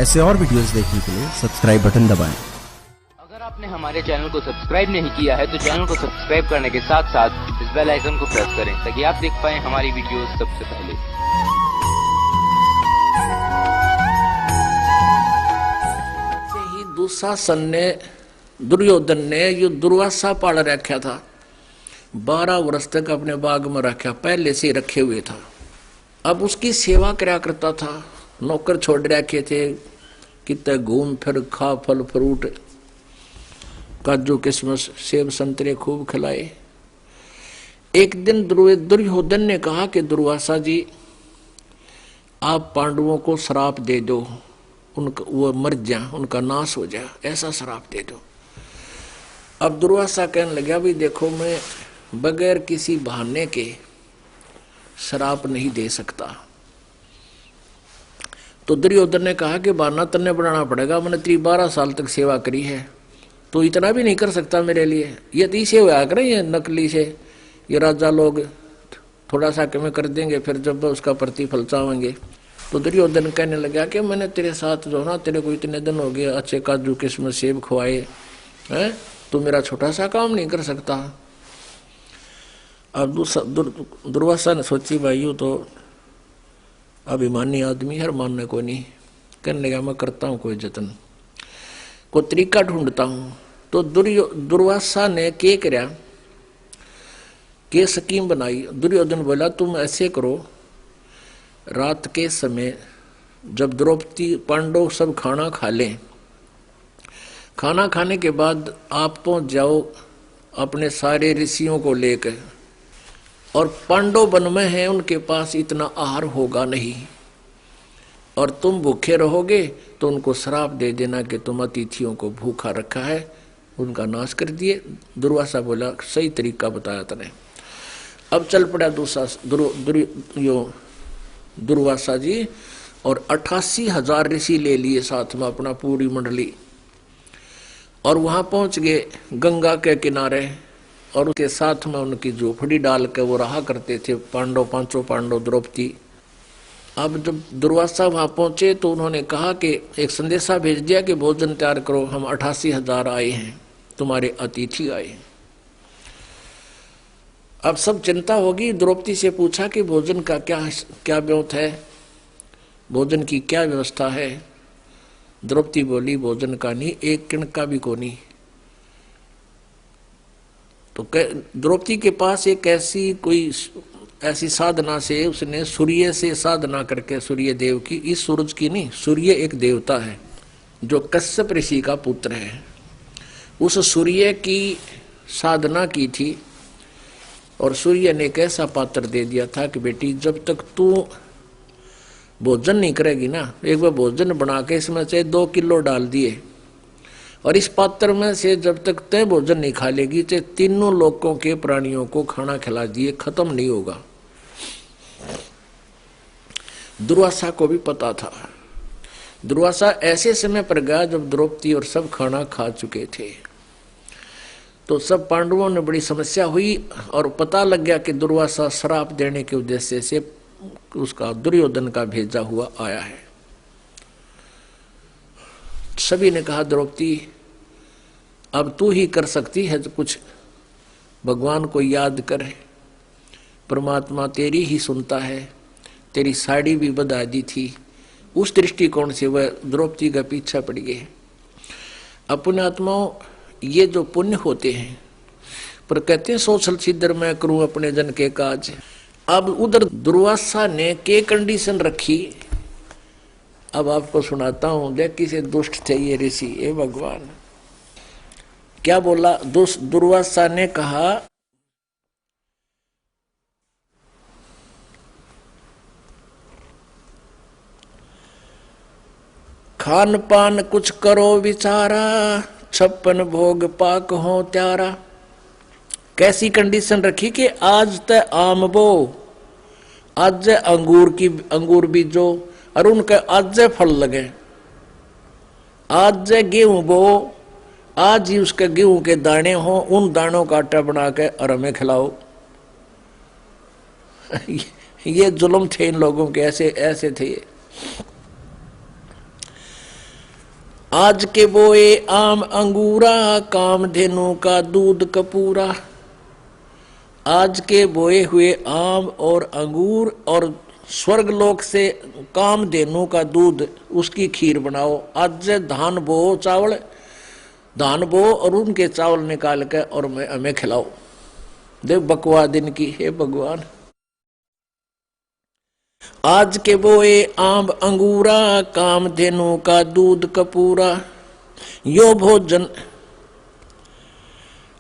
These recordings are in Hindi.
ऐसे और वीडियोस देखने के लिए सब्सक्राइब बटन दबाएं। अगर आपने हमारे चैनल को सब्सक्राइब नहीं किया है तो चैनल को सब्सक्राइब करने के साथ साथ इस बेल आइकन को प्रेस करें ताकि आप देख पाएं हमारी वीडियोस सबसे पहले। ही दुशासन ने दुर्योधन ने यो दुर्वासा पाल रखा था, 12 वर्ष तक अपने बाग में रखा, पहले से रखे हुए था। अब उसकी सेवा करा करता था, नौकर छोड़ रखे थे, कितने घूम फिर खा फल फ्रूट काजू किशमिश सेब संतरे खूब खिलाए। एक दिन दुर्योधन ने कहा कि दुर्वासा जी आप पांडवों को श्राप दे दो, उनका वो मर जाए, उनका नाश हो जाए, ऐसा श्राप दे दो। अब दुर्वासा कहने लगा भी देखो मैं बगैर किसी बहाने के श्राप नहीं दे सकता। तो दुर्योधन ने कहा कि बहाना तन्ने बनाना पड़ेगा, मैंने तेरी 12 साल तक सेवा करी है, तो इतना भी नहीं कर सकता मेरे लिए। ये तो इसे होया करें ये नकली से, ये राजा लोग थोड़ा सा कम कर देंगे, फिर जब उसका प्रतिफल चाहेंगे। तो दुर्योधन कहने लगा कि मैंने तेरे साथ जो ना, तेरे को इतने दिन हो गए अच्छे काजू किस्म सेब खुआए हैं, तो मेरा छोटा सा काम नहीं कर सकता। अब दुर्वासा ने सोची भाई यूँ तो अभिमानी आदमी है, मानने को नहीं। कहने लगा मैं करता हूँ कोई जतन, कोई तरीका ढूंढता हूँ। तो दुर्वासा ने क्या करा के स्कीम बनाई। दुर्योधन बोला तुम ऐसे करो, रात के समय जब द्रौपदी पांडव सब खाना खा लें, खाना खाने के बाद आप पहुंच जाओ अपने सारे ऋषियों को लेकर, और पांडव वन में हैं, उनके पास इतना आहार होगा नहीं, और तुम भूखे रहोगे तो उनको श्राप दे देना कि तुम अतिथियों को भूखा रखा है, उनका नाश कर दिए। दुर्वासा बोला सही तरीका बताया तने। अब चल पड़ा दुर्वासा जी, और 88,000 ऋषि ले लिए साथ में अपना पूरी मंडली, और वहां पहुंच गए गंगा के किनारे, और उसके साथ में उनकी झोपड़ी डाल के वो रहा करते थे पांडव, 5 पांडव द्रौपदी। अब जब दुर्वासा वहां पहुंचे तो उन्होंने कहा कि एक संदेशा भेज दिया कि भोजन तैयार करो, हम 88,000 आए हैं, तुम्हारे अतिथि आए हैं। अब सब चिंता होगी। द्रौपदी से पूछा कि भोजन का क्या व्यवस्था है, भोजन की क्या व्यवस्था है। द्रौपदी बोली भोजन का नहीं, एक किण का भी को नहीं। तो द्रौपदी के पास एक ऐसी साधना से उसने सूर्य से साधना करके, सूर्य देव की, इस सूरज की नहीं, सूर्य एक देवता है जो कश्यप ऋषि का पुत्र है, उस सूर्य की साधना की थी। और सूर्य ने एक ऐसा पात्र दे दिया था कि बेटी जब तक तू भोजन नहीं करेगी ना, एक बार भोजन बना के इसमें से 2 किलो डाल दिए, और इस पात्र में से जब तक तय भोजन नहीं खा लेगी तो तीनों लोकों के प्राणियों को खाना खिला दिए, खत्म नहीं होगा। दुर्वासा को भी पता था। दुर्वासा ऐसे समय पर गया जब द्रौपदी और सब खाना खा चुके थे, तो सब पांडवों ने बड़ी समस्या हुई, और पता लग गया कि दुर्वासा श्राप देने के उद्देश्य से उसका दुर्योधन का भेजा हुआ आया है। सभी ने कहा द्रौपदी अब तू ही कर सकती है तो कुछ, भगवान को याद कर, परमात्मा तेरी ही सुनता है, तेरी साड़ी भी बधा दी थी। उस दृष्टिकोण से वह द्रौपदी का पीछा पड़ गए। अपने आत्माओं ये जो पुण्य होते हैं, पर कहते हैं सोशल सिद्धर मैं करूं अपने जन के काज। अब उधर दुर्वासा ने के कंडीशन रखी, अब आपको सुनाता हूं। देखी से दुष्ट थे ये ऋषि, ए भगवान क्या बोला। दुर्वासा ने कहा खान पान कुछ करो विचारा, 56 भोग पाक हो त्यारा। कैसी कंडीशन रखी कि आज तय आम बो, आज अंगूर बीजो, और उनके आज फल लगे। आज गेहूं बो, आज ही उसके गेहूं के दाने हो, उन दानों का आटा बना के और हमें खिलाओ। ये जुल्म थे इन लोगों के, ऐसे थे। आज के बोए आम अंगूरा, कामधेनु का दूध कपूरा। आज के बोए हुए आम और अंगूर और स्वर्गलोक से कामधेनु का दूध, उसकी खीर बनाओ। आज धान बो चावल, धान बो और उनके चावल निकाल के और हमें खिलाओ। देख बकवा दिन की, हे भगवान। आज के बोए आम अंगूरा, कामधेनु का दूध कपूरा। यो भोजन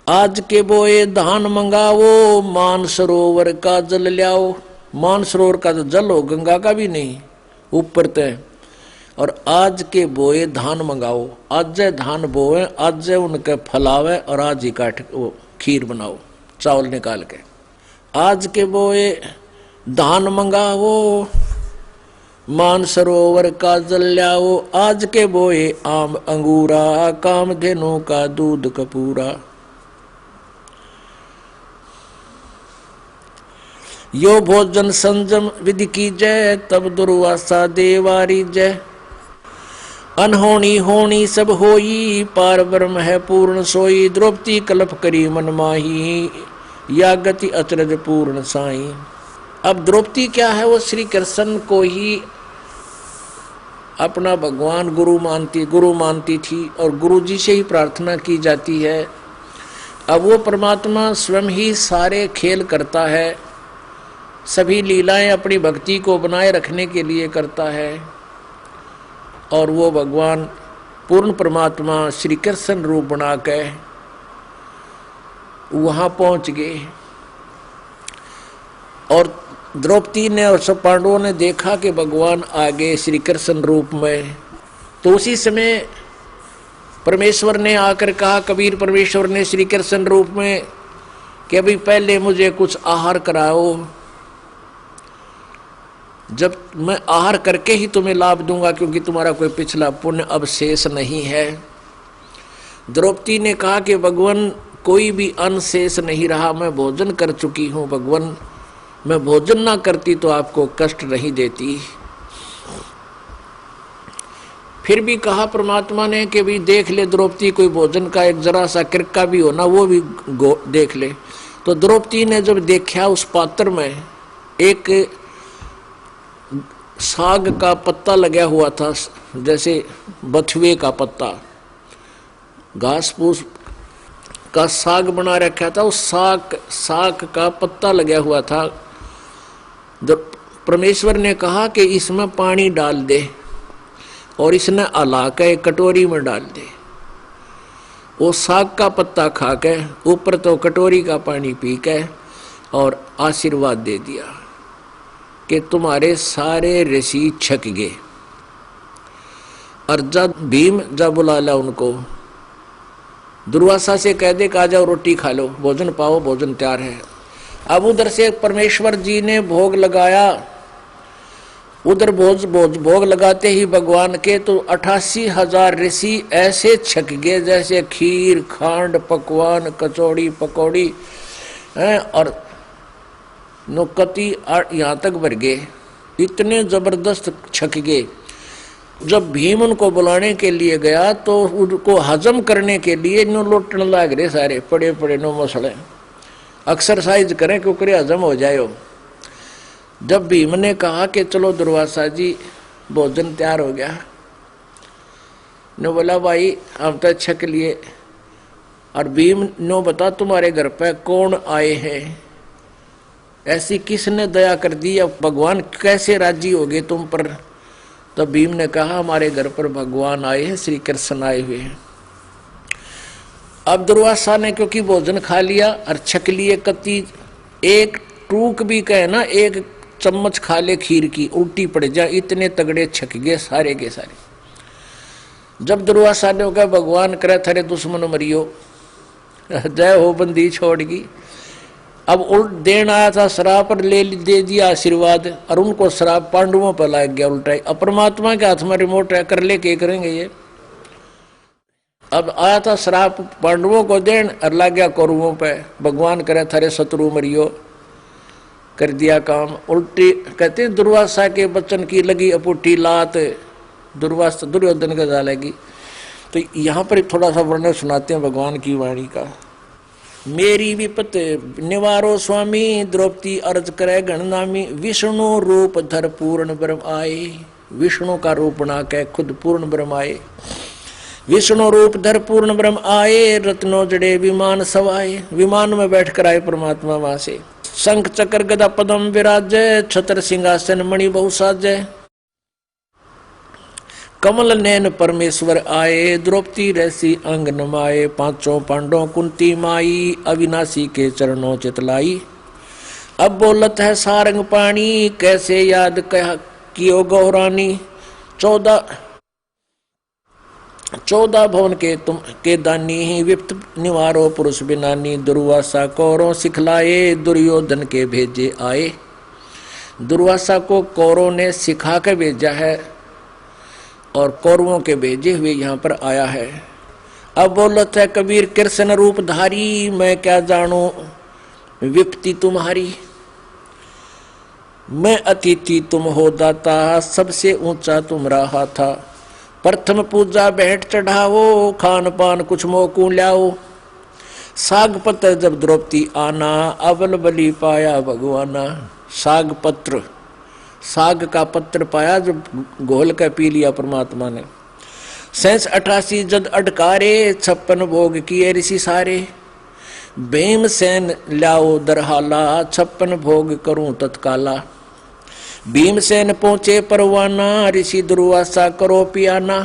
आज के बोए धान मंगाओ, मानसरोवर का जल लाओ। मानसरोवर का तो जल हो, गंगा का भी नहीं, ऊपर तय। और आज के बोए धान मंगाओ, आज धान बोए, आज उनके फलावे और आज ही काट वो खीर बनाओ चावल निकाल के। आज के बोए धान मंगाओ, मानसरोवर का जल लाओ। आज के बोए आम अंगूरा, कामधेनु का दूध कपूरा। यो भोजन संजम विधि की जय, तब दुर्वासा देवारी जय। अनहोनी होनी सब होई, पार ब्रह्म है पूर्ण सोई। द्रौपदी कल्प करी मन माही, या गति अचरज पूर्ण साई। अब द्रौपदी क्या है, वो श्री कृष्ण को ही अपना भगवान गुरु मानती थी और गुरु जी से ही प्रार्थना की जाती है। अब वो परमात्मा स्वयं ही सारे खेल करता है, सभी लीलाएं अपनी भक्ति को बनाए रखने के लिए करता है। और वो भगवान पूर्ण परमात्मा श्री कृष्ण रूप बना के वहां पहुंच गए। और द्रौपदी ने और सब पांडवों ने देखा कि भगवान आ गए श्री कृष्ण रूप में। तो उसी समय परमेश्वर ने आकर कहा, कबीर परमेश्वर ने श्री कृष्ण रूप में, कि अभी पहले मुझे कुछ आहार कराओ, जब मैं आहार करके ही तुम्हें लाभ दूंगा, क्योंकि तुम्हारा कोई पिछला पुण्य अब शेष नहीं है। द्रौपदी ने कहा कि भगवान कोई भी अन्न शेष नहीं रहा, मैं भोजन कर चुकी हूँ भगवान, मैं भोजन ना करती तो आपको कष्ट नहीं देती। फिर भी कहा परमात्मा ने कि भी देख ले द्रौपदी, कोई भोजन का एक जरा सा किरका भी हो ना, वो भी देख ले। तो द्रौपदी ने जब देखा उस पात्र में एक साग का पत्ता लगा हुआ था, जैसे बथुए का पत्ता, घास फूस का साग बना रखा था, उस साग का पत्ता लगा हुआ था। परमेश्वर ने कहा कि इसमें पानी डाल दे और इसने अला के कटोरी में डाल दे। वो साग का पत्ता खा के ऊपर तो कटोरी का पानी पी के और आशीर्वाद दे दिया कि तुम्हारे सारे ऋषि छक गए। और जब भीम जब बुला ला उनको, दुर्वासा से कह दे कि आ जाओ रोटी खा लो, भोजन पाओ, भोजन तैयार है। अब उधर से परमेश्वर जी ने भोग लगाया, उधर भोग लगाते ही भगवान के तो 88,000 ऋषि ऐसे छक गए जैसे खीर खांड पकवान कचौड़ी पकौड़ी हैं, और नौकती यहाँ तक भर गए, इतने जबरदस्त छक गए। जब भीम उनको बुलाने के लिए गया तो उनको हजम करने के लिए नो लोटने लग रहे, सारे पड़े पड़े नो मसले, एक्सरसाइज करें क्योंकि हजम हो जाए। जब भीम ने कहा कि चलो दुर्वासा जी भोजन तैयार हो गया, ने बोला भाई हम तो छक लिए। और भीम नो बता तुम्हारे घर पे कौन आए हैं, ऐसी किसने दया कर दी, अब भगवान कैसे राजी हो गए तुम पर। तो भीम ने कहा हमारे घर पर भगवान आए हैं, श्री कृष्ण आए हुए हैं। अब दुर्वासा ने क्योंकि भोजन खा लिया और छक लिए, कति एक टूक भी कहे ना, एक चम्मच खा ले खीर की उल्टी पड़ जाए, इतने तगड़े छक गए सारे के सारे। जब दुर्वासा ने कहा भगवान करे थारे दुश्मन मरियो, जय हो बंदी छोड़गी। अब उल्ट देन आया था शराब पर, ले दे दिया आशीर्वाद, और उनको शराब पांडवों पर लग गया उल्टा। अब परमात्मा के हाथ में रिमोट है, कर ले के करेंगे ये। अब आया था शराब पांडवों को देन और लग गया कौरवों पे, भगवान करे थारे शत्रु मरियो, कर दिया काम उल्टी। कहते दुर्वासा के बचन की लगी अपुटी लात, दुर्वासा दुर्योधन का डालेगी। तो यहाँ पर थोड़ा सा वर्णन सुनाते हैं भगवान की वाणी का। मेरी विपत निवारो स्वामी, द्रौपदी अर्ज करे गणनामी, विष्णु रूप धर पूर्ण ब्रह्म आए। विष्णु का रूप बना के खुद पूर्ण ब्रह्म आए। विष्णु रूप धर पूर्ण ब्रह्म आए, रत्नों जड़े विमान सवाए। विमान में बैठकर आए परमात्मा वहां से। शंख चक्र गदा पदम विराजय, छत्र सिंहासन मणि बहु साजय। कमल नैन परमेश्वर आए, द्रौपदी रैसी अंग नमाए। पांचों पांडवों कुंती माई, अविनाशी के चरणों चितलाई। अब बोलत है सारंग पाणी, कैसे याद कह कियो गौरानी। 14 भवन के दानी, विप्त निवारो पुरुष बिनानी। दुर्वासा कौरों सिखलाए, दुर्योधन के भेजे आए। दुर्वासा को कौरों ने सिखा के भेजा है और कौरवों के भेजे हुए यहाँ पर आया है। अब बोलत है कबीर कृष्ण रूप धारी, मैं क्या जानू विपत्ति तुम्हारी। मैं अतिथि तुम हो दाता, सबसे ऊंचा तुम रहा था। प्रथम पूजा भेंट चढ़ाओ, खान पान कुछ मोकू लाओ। साग पत्र जब द्रौपदी आना, अवल बलि पाया भगवाना। साग पत्र, साग का पत्र पाया जब घोल कर पी लिया परमात्मा ने। 88 जद अटकारे, 56 भोग किए ऋषि सारे। भीमसेन लाओ दरहाला, 56 भोग करूं तत्काला। भीमसेन पहुंचे परवाना, ऋषि दुर्वासा करो पियाना।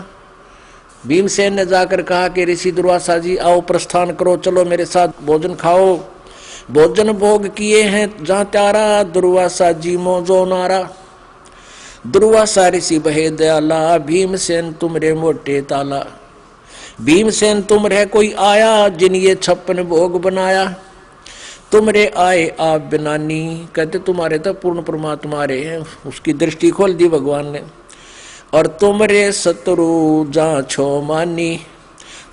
भीमसेन ने जाकर कहा कि ऋषि दुर्वासा जी आओ प्रस्थान करो, चलो मेरे साथ भोजन खाओ। भोजन भोग किए हैं जहाँ त्यारा, दुर्वासा जी मोजो नारा। दुर्वासा ऋषि बहे दयाला, भीमसेन तुम रे मोटे ताला। भीमसेन तुम रे कोई आया, जिन ये 56 भोग बनाया। तुम रे आए आप बिनानी, कहते तुम्हारे तो पूर्ण परमात्मा रे हैं। उसकी दृष्टि खोल दी भगवान ने। और तुम रे शत्रु जा छो मानी।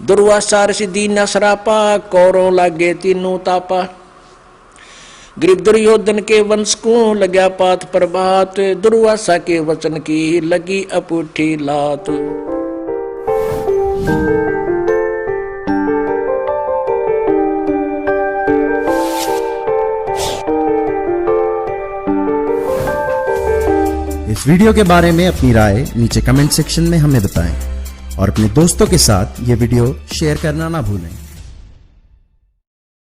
दुर्वासा ऋषि दीन सरापा, कौरों लागे तीनों तापा। गरीब दुर्योधन के वंश को लग्या पात प्रभात, दुर्वासा के वचन की लगी अपूठी लात। इस वीडियो के बारे में अपनी राय नीचे कमेंट सेक्शन में हमें बताएं और अपने दोस्तों के साथ ये वीडियो शेयर करना ना भूलें।